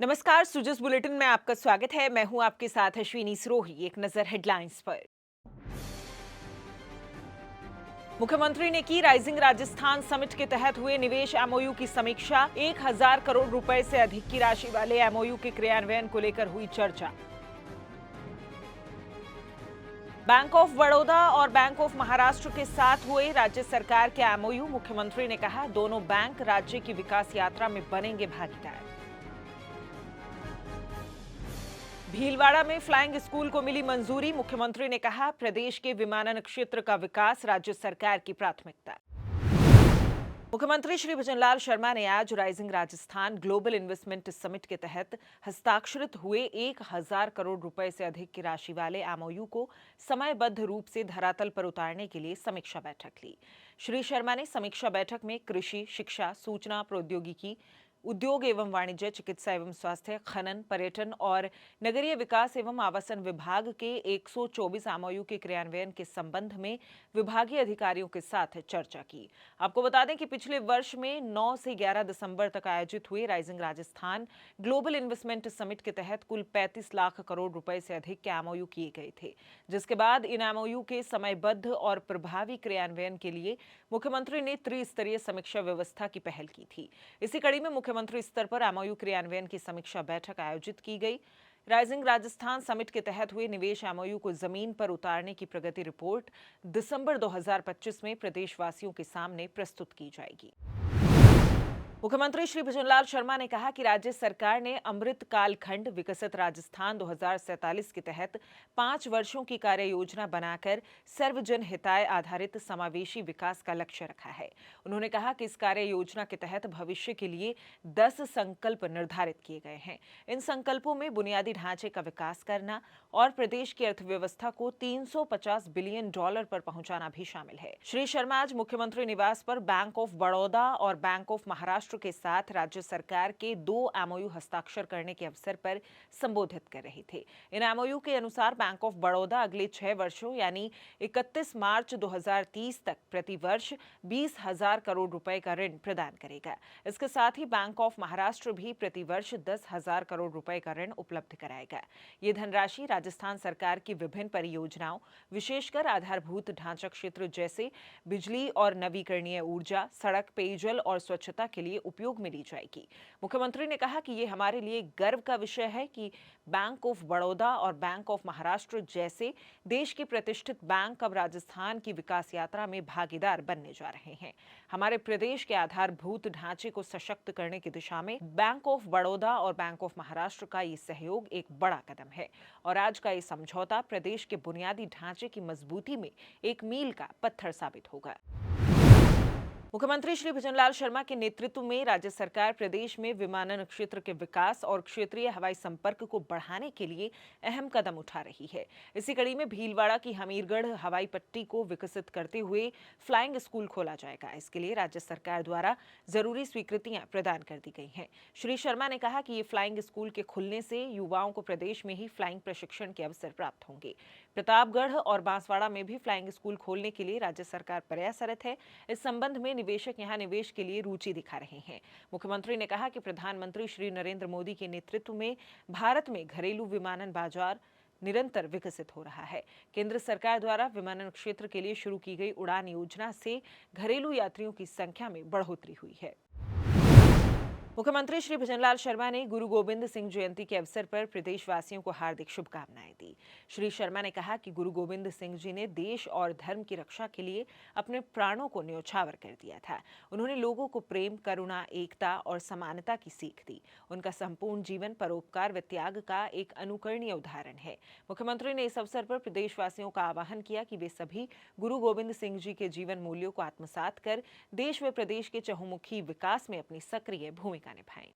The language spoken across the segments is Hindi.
नमस्कार, सुजस बुलेटिन में आपका स्वागत है। मैं हूं आपके साथ अश्विनी सिरोही। एक नजर हेडलाइंस पर। मुख्यमंत्री ने की राइजिंग राजस्थान समिट के तहत हुए निवेश एमओयू की समीक्षा। 1000 करोड़ रुपए से अधिक की राशि वाले एमओयू के क्रियान्वयन को लेकर हुई चर्चा। बैंक ऑफ बड़ौदा और बैंक ऑफ महाराष्ट्र के साथ हुए राज्य सरकार के एमओयू। मुख्यमंत्री ने कहा, दोनों बैंक राज्य की विकास यात्रा में बनेंगे भागीदार। भीलवाड़ा में फ्लाइंग स्कूल को मिली मंजूरी। मुख्यमंत्री ने कहा, प्रदेश के विमानन क्षेत्र का विकास राज्य सरकार की प्राथमिकता। मुख्यमंत्री श्री भजनलाल शर्मा ने आज rising Rajasthan global investment summit के तहत हस्ताक्षरित हुए 1000 करोड़ रुपए से अधिक की राशि वाले एमओयू को समयबद्ध रूप से धरातल पर उतारने के लिए समीक्षा बैठक ली। श्री शर्मा ने समीक्षा बैठक में कृषि, शिक्षा, सूचना प्रौद्योगिकी, उद्योग एवं वाणिज्य, चिकित्सा एवं स्वास्थ्य, खनन, पर्यटन और नगरीय विकास एवं आवासन विभाग के 124 एमओयू के क्रियान्वयन के संबंध में विभागीय अधिकारियों के साथ चर्चा की। आपको बता दें कि पिछले वर्ष में 9 से 11 दिसंबर तक आयोजित हुए rising Rajasthan global investment summit के तहत कुल 35 लाख करोड़ रुपए से अधिक के एमओयू किए गए थे, जिसके बाद इन एमओयू के समयबद्ध और प्रभावी क्रियान्वयन के लिए मुख्यमंत्री ने त्रिस्तरीय समीक्षा व्यवस्था की पहल की थी। इसी कड़ी में मुख्यमंत्री स्तर पर एमओयू क्रियान्वयन की समीक्षा बैठक आयोजित की गई। राइजिंग राजस्थान समिट के तहत हुए निवेश एमओयू को जमीन पर उतारने की प्रगति रिपोर्ट दिसंबर 2025 में प्रदेशवासियों के सामने प्रस्तुत की जाएगी। मुख्यमंत्री श्री भजनलाल शर्मा ने कहा कि राज्य सरकार ने अमृत कालखंड विकसित राजस्थान 2047 के तहत 5 वर्षों की कार्य योजना बनाकर सर्वजन हिताय आधारित समावेशी विकास का लक्ष्य रखा है। उन्होंने कहा कि इस कार्य योजना के तहत भविष्य के लिए 10 संकल्प निर्धारित किए गए हैं। इन संकल्पों में बुनियादी ढांचे का विकास करना और प्रदेश की अर्थव्यवस्था को $350 बिलियन पर पहुंचाना भी शामिल है। श्री शर्मा आज मुख्यमंत्री निवास पर बैंक ऑफ बड़ौदा और बैंक ऑफ महाराष्ट्र के साथ राज्य सरकार के 2 एमओयू हस्ताक्षर करने के अवसर पर संबोधित कर रहे थे। इन एमओयू के अनुसार बैंक ऑफ बड़ौदा अगले 6 वर्षों यानी 31 मार्च 2030 तक प्रति वर्ष 20,000 करोड़ रुपए का ऋण प्रदान करेगा। इसके साथ ही बैंक ऑफ महाराष्ट्र भी प्रति वर्ष 10,000 करोड़ रुपए का ऋण उपलब्ध कराएगा। ये धनराशि राजस्थान सरकार की विभिन्न परियोजनाओं, विशेषकर आधारभूत ढांचा क्षेत्र जैसे बिजली और नवीकरणीय ऊर्जा, सड़क, पेयजल और स्वच्छता के लिए उपयोग में ली जाएगी। मुख्यमंत्री ने कहा कि ये हमारे लिए गर्व का विषय है कि बैंक ऑफ बड़ौदा और बैंक ऑफ महाराष्ट्र जैसे देश के प्रतिष्ठित बैंक अब राजस्थान की विकास यात्रा में भागीदार बनने जा रहे हैं। हमारे प्रदेश के आधारभूत ढांचे को सशक्त करने की दिशा में बैंक ऑफ बड़ौदा और बैंक ऑफ महाराष्ट्र का ये सहयोग एक बड़ा कदम है और आज का ये समझौता प्रदेश के बुनियादी ढांचे की मजबूती में एक मील का पत्थर साबित होगा। मुख्यमंत्री श्री भजनलाल शर्मा के नेतृत्व में राज्य सरकार प्रदेश में विमानन क्षेत्र के विकास और क्षेत्रीय हवाई संपर्क को बढ़ाने के लिए अहम कदम उठा रही है। इसी कड़ी में भीलवाड़ा की हमीरगढ़ हवाई पट्टी को विकसित करते हुए फ्लाइंग स्कूल खोला जाएगा। इसके लिए राज्य सरकार द्वारा जरूरी स्वीकृतियां प्रदान कर दी गई हैं। श्री शर्मा ने कहा कि ये फ्लाइंग स्कूल के खुलने से युवाओं को प्रदेश में ही फ्लाइंग प्रशिक्षण के अवसर प्राप्त होंगे। प्रतापगढ़ और बांसवाड़ा में भी फ्लाइंग स्कूल खोलने के लिए राज्य सरकार प्रयासरत है। इस संबंध में निवेशक यहां निवेश के लिए रुचि दिखा रहे हैं। मुख्यमंत्री ने कहा कि प्रधानमंत्री श्री नरेंद्र मोदी के नेतृत्व में भारत में घरेलू विमानन बाजार निरंतर विकसित हो रहा है। केंद्र सरकार द्वारा विमानन क्षेत्र के लिए शुरू की गई उड़ान योजना से घरेलू यात्रियों की संख्या में बढ़ोतरी हुई है। मुख्यमंत्री श्री भजनलाल शर्मा ने गुरु गोविंद सिंह जयंती के अवसर पर प्रदेशवासियों को हार्दिक शुभकामनाएं दी। श्री शर्मा ने कहा कि गुरु गोविंद सिंह जी ने देश और धर्म की रक्षा के लिए अपने प्राणों को न्यौछावर कर दिया था। उन्होंने लोगों को प्रेम, करुणा, एकता और समानता की सीख दी। उनका संपूर्ण जीवन परोपकार व त्याग का एक अनुकरणीय उदाहरण है। मुख्यमंत्री ने इस अवसर पर प्रदेशवासियों का आह्वान किया कि वे सभी गुरु गोविंद सिंह जी के जीवन मूल्यों को आत्मसात कर देश व प्रदेश के चहुमुखी विकास में अपनी सक्रिय भूमिका निभाएं।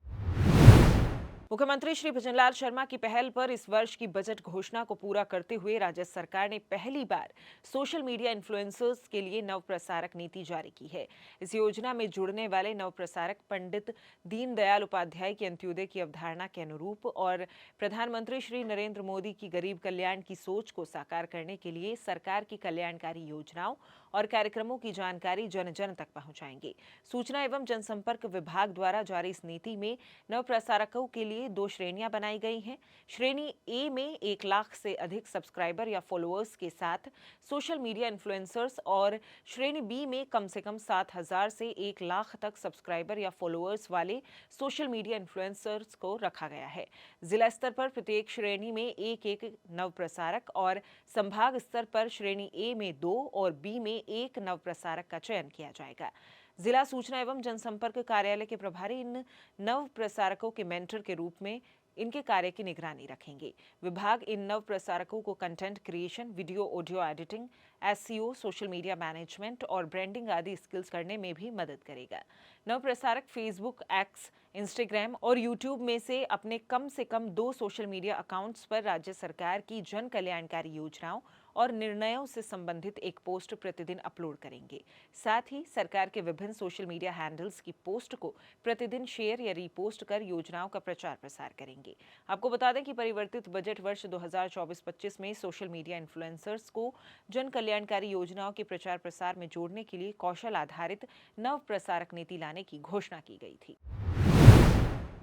मुख्यमंत्री श्री भजनलाल शर्मा की पहल पर इस वर्ष की बजट घोषणा को पूरा करते हुए राज्य सरकार ने पहली बार सोशल मीडिया इन्फ्लुएंसर्स के लिए नव प्रसारक नीति जारी की है। इस योजना में जुड़ने वाले नव प्रसारक पंडित दीनदयाल उपाध्याय की अंत्योदय की अवधारणा के अनुरूप और प्रधानमंत्री श्री नरेंद्र मोदी की गरीब कल्याण की सोच को साकार करने के लिए सरकार की कल्याणकारी योजनाओं और कार्यक्रमों की जानकारी जन जन तक पहुंचाएंगे। सूचना एवं जनसंपर्क विभाग द्वारा जारी इस नीति में नव प्रसारकों के लिए 2 श्रेणियां बनाई गई हैं। श्रेणी ए में 1 लाख से अधिक सब्सक्राइबर या फॉलोअर्स के साथ सोशल मीडिया इन्फ्लुएंसर्स और श्रेणी बी में कम से कम 7,000 से 1 लाख तक सब्सक्राइबर या फॉलोअर्स वाले सोशल मीडिया इन्फ्लुएंसर्स को रखा गया है। जिला स्तर पर प्रत्येक श्रेणी में एक नव प्रसारक और संभाग स्तर पर श्रेणी ए में 2 और बी में 1 नव प्रसारक का चयन किया जाएगा। जिला सूचना एवं जनसंपर्क कार्यालय के प्रभारी इन नव प्रसारकों के मेंटर के रूप में इनके कार्य की निगरानी रखेंगे। विभाग इन नव प्रसारकों को content creation, video audio editing, SEO, social media management और ब्रांडिंग आदि स्किल्स करने में भी मदद करेगा। नव प्रसारक फेसबुक, एक्स, इंस्टाग्राम और यूट्यूब में से कम 2 सोशल मीडिया अकाउंट्स पर राज्य सरकार की जन कल्याणकारी योजनाओं और निर्णयों से संबंधित एक पोस्ट प्रतिदिन अपलोड करेंगे। साथ ही सरकार के विभिन्न सोशल मीडिया हैंडल्स की पोस्ट को प्रतिदिन शेयर या रीपोस्ट कर योजनाओं का प्रचार प्रसार करेंगे। आपको बता दें कि परिवर्तित बजट वर्ष 2024-25 में सोशल मीडिया इन्फ्लुएंसर्स को जन कल्याणकारी योजनाओं के प्रचार प्रसार में जोड़ने के लिए कौशल आधारित नव प्रसारक नीति लाने की घोषणा की गई थी।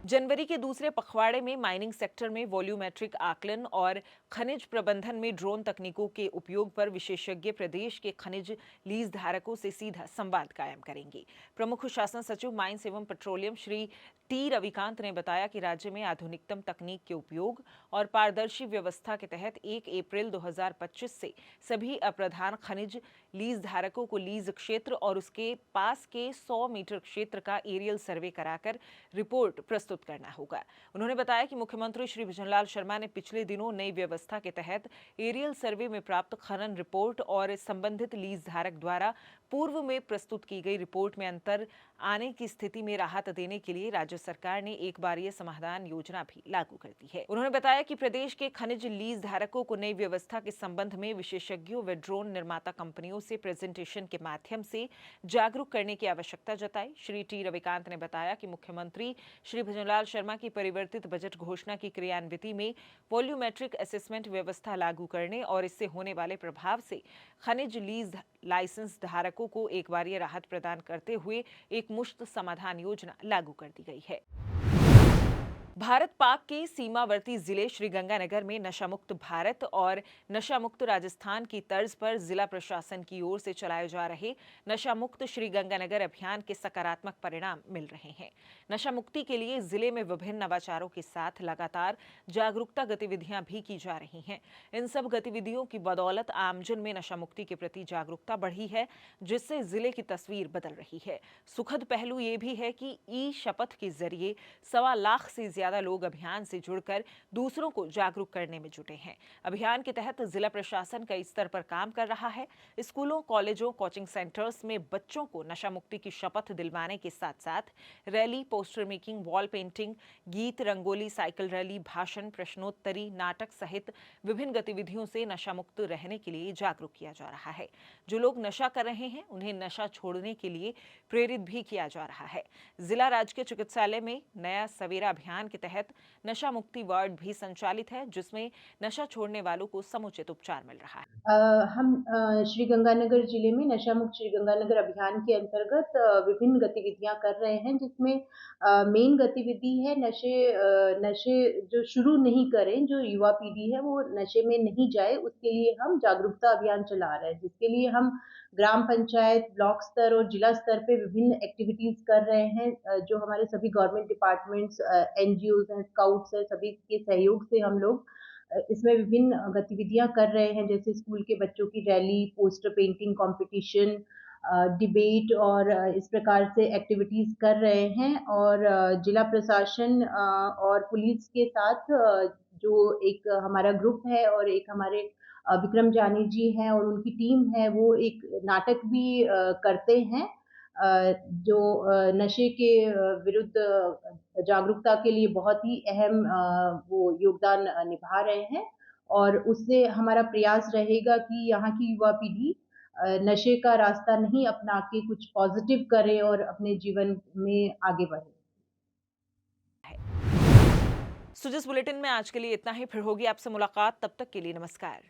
जनवरी के दूसरे पखवाड़े में माइनिंग सेक्टर में वॉल्यूमेट्रिक आकलन और खनिज प्रबंधन में ड्रोन तकनीकों के उपयोग पर विशेषज्ञ प्रदेश के खनिज लीज धारकों से सीधा संवाद कायम करेंगे। प्रमुख शासन सचिव माइंस एवं पेट्रोलियम श्री टी रविकांत ने बताया कि राज्य में आधुनिकतम तकनीक के उपयोग और पारदर्शी व्यवस्था के तहत 1 अप्रैल 2025 से सभी अप्रधान खनिज लीज धारकों को लीज क्षेत्र और उसके पास के 100 मीटर क्षेत्र का एरियल सर्वे कराकर रिपोर्ट प्रस्तुत करना होगा। उन्होंने बताया कि मुख्यमंत्री श्री भजनलाल शर्मा ने पिछले दिनों नई व्यवस्था के तहत एरियल सर्वे में प्राप्त खनन रिपोर्ट और संबंधित लीज धारक द्वारा पूर्व में प्रस्तुत की गई रिपोर्ट में अंतर आने की स्थिति में राहत देने के लिए राज्य सरकार ने एक बारीय समाधान योजना भी लागू कर दी है। उन्होंने बताया कि प्रदेश के खनिज लीज धारकों को नई व्यवस्था के संबंध में विशेषज्ञों व ड्रोन निर्माता कंपनियों से प्रेजेंटेशन के माध्यम से जागरूक करने की आवश्यकता जताई। श्री टी रविकांत ने बताया कि मुख्यमंत्री श्री भजनलाल शर्मा की परिवर्तित बजट घोषणा की क्रियान्विति में वॉल्यूमेट्रिक असेसमेंट व्यवस्था लागू करने और इससे होने वाले प्रभाव से खनिज लीज लाइसेंस धारकों को एक बारीय राहत प्रदान करते हुए एक मुश्त समाधान योजना लागू कर दी गई है। भारत पाक के सीमावर्ती जिले श्रीगंगानगर में नशा मुक्त भारत और नशा मुक्त राजस्थान की तर्ज पर जिला प्रशासन की ओर से चलाए जा रहे नशा मुक्त श्रीगंगानगर अभियान के सकारात्मक परिणाम मिल रहे हैं। नशा मुक्ति के लिए जिले में विभिन्न नवाचारों के साथ लगातार जागरूकता गतिविधियां भी की जा रही हैं। इन सब गतिविधियों की बदौलत आमजन में नशा मुक्ति के प्रति जागरूकता बढ़ी है, जिससे जिले की तस्वीर बदल रही है। सुखद पहलू ये भी है कि ई शपथ के जरिए 1.25 लाख से ज्यादा लोग अभियान से जुड़कर दूसरों को जागरूक करने में जुटे हैं। अभियान के तहत जिला प्रशासन कई स्तर पर काम कर रहा है। स्कूलों, कॉलेजों, कोचिंग सेंटर्स में बच्चों को नशा मुक्ति की शपथ दिलवाने के साथ साथ rally, poster making, wall painting, गीत, रंगोली, साइकिल रैली, भाषण, प्रश्नोत्तरी, नाटक सहित विभिन्न गतिविधियों से नशा मुक्त रहने के लिए जागरूक किया जा रहा है। जो लोग नशा कर रहे हैं उन्हें नशा छोड़ने के लिए प्रेरित भी किया जा रहा है। जिला राजकीय चिकित्सालय में नया सवेरा अभियान के तहत नशा मुक्ति वार्ड भी संचालित है, जिसमें नशा छोड़ने वालों को समुचित उपचार मिल रहा है। हम श्रीगंगानगर जिले में नशा मुक्त श्रीगंगानगर अभियान के अंतर्गत विभिन्न गतिविधियां कर रहे हैं, जिसमें मेन गतिविधि है नशे जो शुरू नहीं करें, जो युवा पीढ़ी है वो नशे में नहीं जाए, उसके लिए हम जागरूकता अभियान चला रहे हैं, जिसके लिए हम ग्राम पंचायत, ब्लॉक स्तर और जिला स्तर पे विभिन्न एक्टिविटीज कर रहे हैं। जो हमारे सभी गवर्नमेंट डिपार्टमेंट्स, एनजीओज हैं, स्काउट्स हैं, सभी के सहयोग से हम लोग इसमें विभिन्न गतिविधियां कर रहे हैं, जैसे स्कूल के बच्चों की rally, poster painting competition, debate और इस प्रकार से एक्टिविटीज कर रहे हैं। और जिला प्रशासन और पुलिस के साथ जो एक हमारा ग्रुप है और एक हमारे विक्रम जानी जी हैं और उनकी टीम है, वो एक नाटक भी करते हैं जो नशे के विरुद्ध जागरूकता के लिए बहुत ही अहम वो योगदान निभा रहे हैं। और उससे हमारा प्रयास रहेगा कि यहाँ की युवा पीढ़ी नशे का रास्ता नहीं अपना के कुछ पॉजिटिव करे और अपने जीवन में आगे बढ़े। सुजस बुलेटिन में आज के लिए इतना ही। फिर होगी आपसे मुलाकात, तब तक के लिए नमस्कार।